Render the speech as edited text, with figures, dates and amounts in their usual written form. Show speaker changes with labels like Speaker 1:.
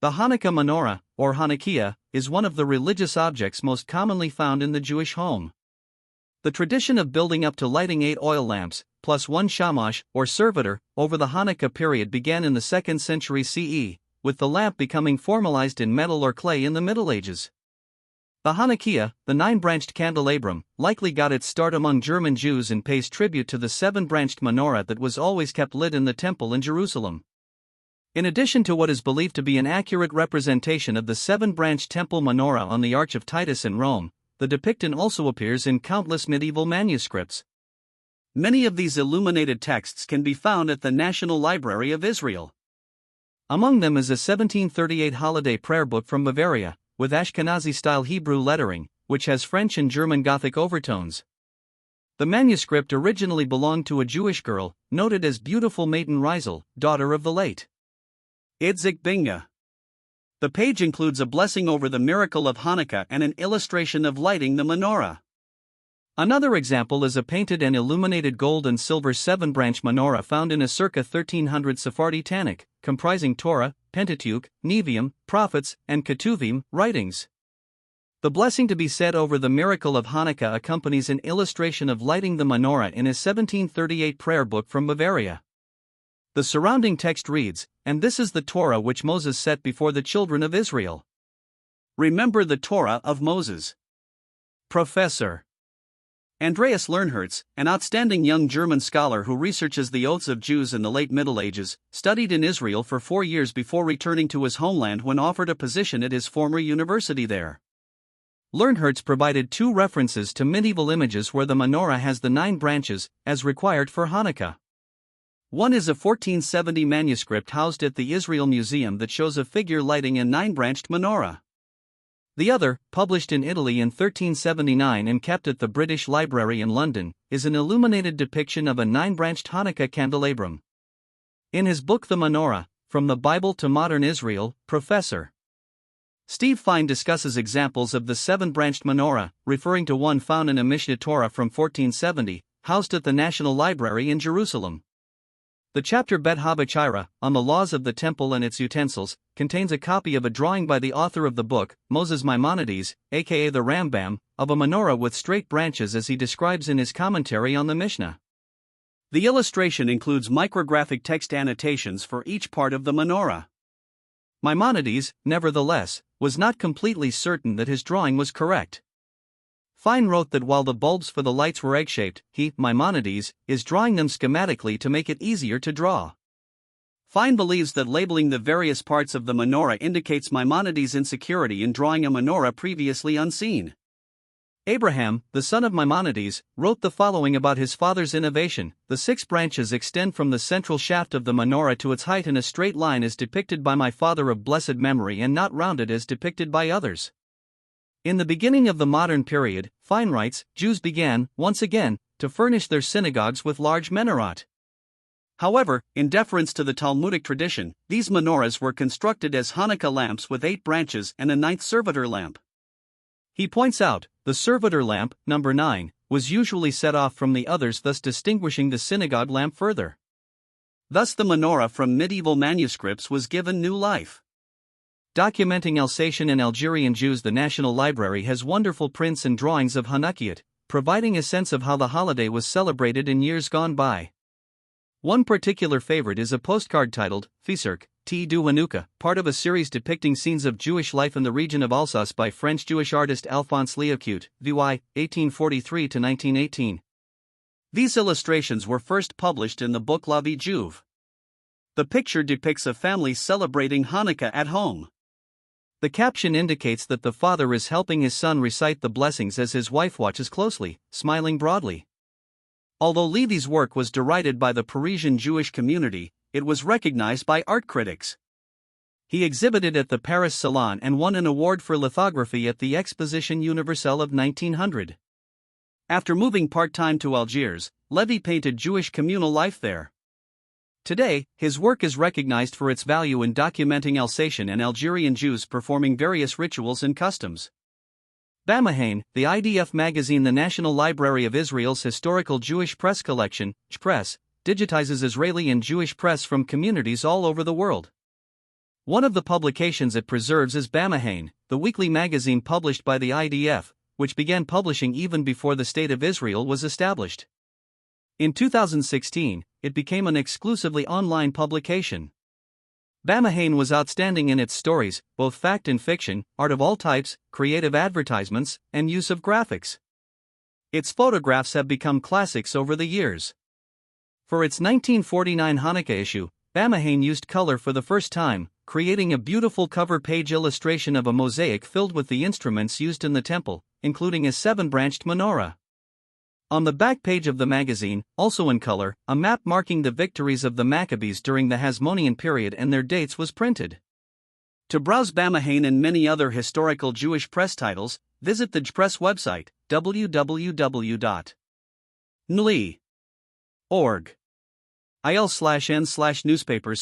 Speaker 1: The Hanukkah menorah, or Hanukkah, is one of the religious objects most commonly found in the Jewish home. The tradition of building up to lighting 8 oil lamps, plus 1 shamash, or servitor, over the Hanukkah period began in the 2nd century CE, with the lamp becoming formalized in metal or clay in the Middle Ages. The Hanukkah, the 9-branched candelabrum, likely got its start among German Jews and pays tribute to the 7-branched menorah that was always kept lit in the temple in Jerusalem. In addition to what is believed to be an accurate representation of the 7-branched temple menorah on the Arch of Titus in Rome, the depiction also appears in countless medieval manuscripts. Many of these illuminated texts can be found at the National Library of Israel. Among them is a 1738 holiday prayer book from Bavaria, with Ashkenazi-style Hebrew lettering, which has French and German Gothic overtones. The manuscript originally belonged to a Jewish girl, noted as beautiful Maiden Reisel, daughter of the late Idzik Binga. The page includes a blessing over the miracle of Hanukkah and an illustration of lighting the menorah. Another example is a painted and illuminated gold and silver 7-branch menorah found in a circa 1300 Sephardi Tanakh, comprising Torah, Pentateuch, Nevi'im, Prophets, and Ketuvim writings. The blessing to be said over the miracle of Hanukkah accompanies an illustration of lighting the menorah in a 1738 prayer book from Bavaria. The surrounding text reads, "And this is the Torah which Moses set before the children of Israel." Remember the Torah of Moses. Professor Andreas Lernherz, an outstanding young German scholar who researches the oaths of Jews in the late Middle Ages, studied in Israel for 4 years before returning to his homeland when offered a position at his former university there. Lernherz provided 2 references to medieval images where the menorah has the 9 branches, as required for Hanukkah. One is a 1470 manuscript housed at the Israel Museum that shows a figure lighting a 9-branched menorah. The other, published in Italy in 1379 and kept at the British Library in London, is an illuminated depiction of a 9-branched Hanukkah candelabrum. In his book The Menorah, From the Bible to Modern Israel, Professor Steve Fine discusses examples of the 7-branched menorah, referring to one found in a Mishneh Torah from 1470, housed at the National Library in Jerusalem. The chapter Bet HaBechira, on the laws of the temple and its utensils, contains a copy of a drawing by the author of the book, Moses Maimonides, aka the Rambam, of a menorah with straight branches as he describes in his commentary on the Mishnah. The illustration includes micrographic text annotations for each part of the menorah. Maimonides, nevertheless, was not completely certain that his drawing was correct. Fine wrote that while the bulbs for the lights were egg-shaped, he, Maimonides, is drawing them schematically to make it easier to draw. Fine believes that labeling the various parts of the menorah indicates Maimonides' insecurity in drawing a menorah previously unseen. Abraham, the son of Maimonides, wrote the following about his father's innovation: "The 6 branches extend from the central shaft of the menorah to its height in a straight line as depicted by my father of blessed memory and not rounded as depicted by others." In the beginning of the modern period, Fine writes, Jews began, once again, to furnish their synagogues with large menorot. However, in deference to the Talmudic tradition, these menorahs were constructed as Hanukkah lamps with 8 branches and a 9th servitor lamp. He points out, the servitor lamp, number 9, was usually set off from the others, thus distinguishing the synagogue lamp further. Thus the menorah from medieval manuscripts was given new life. Documenting Alsatian and Algerian Jews, the National Library has wonderful prints and drawings of Hanukkah, providing a sense of how the holiday was celebrated in years gone by. One particular favorite is a postcard titled, Fiserk, T. du Hanukkah, part of a series depicting scenes of Jewish life in the region of Alsace by French Jewish artist Alphonse Léocoute, VY, 1843–1918. These illustrations were first published in the book La Vie Juive. The picture depicts a family celebrating Hanukkah at home. The caption indicates that the father is helping his son recite the blessings as his wife watches closely, smiling broadly. Although Lévy's work was derided by the Parisian Jewish community, it was recognized by art critics. He exhibited at the Paris Salon and won an award for lithography at the Exposition Universelle of 1900. After moving part-time to Algiers, Lévy painted Jewish communal life there. Today, his work is recognized for its value in documenting Alsatian and Algerian Jews performing various rituals and customs. Bamahain, the IDF magazine, the National Library of Israel's historical Jewish press collection, Press, digitizes Israeli and Jewish press from communities all over the world. One of the publications it preserves is Bamahane, the weekly magazine published by the IDF, which began publishing even before the State of Israel was established. In 2016, it became an exclusively online publication. Bamahane was outstanding in its stories, both fact and fiction, art of all types, creative advertisements, and use of graphics. Its photographs have become classics over the years. For its 1949 Hanukkah issue, Bamahane used color for the first time, creating a beautiful cover page illustration of a mosaic filled with the instruments used in the temple, including a 7-branched menorah. On the back page of the magazine, also in color, a map marking the victories of the Maccabees during the Hasmonean period and their dates was printed. To browse Bamahane and many other historical Jewish press titles, visit the JPress website, www.nli.org. il/n/newspapers/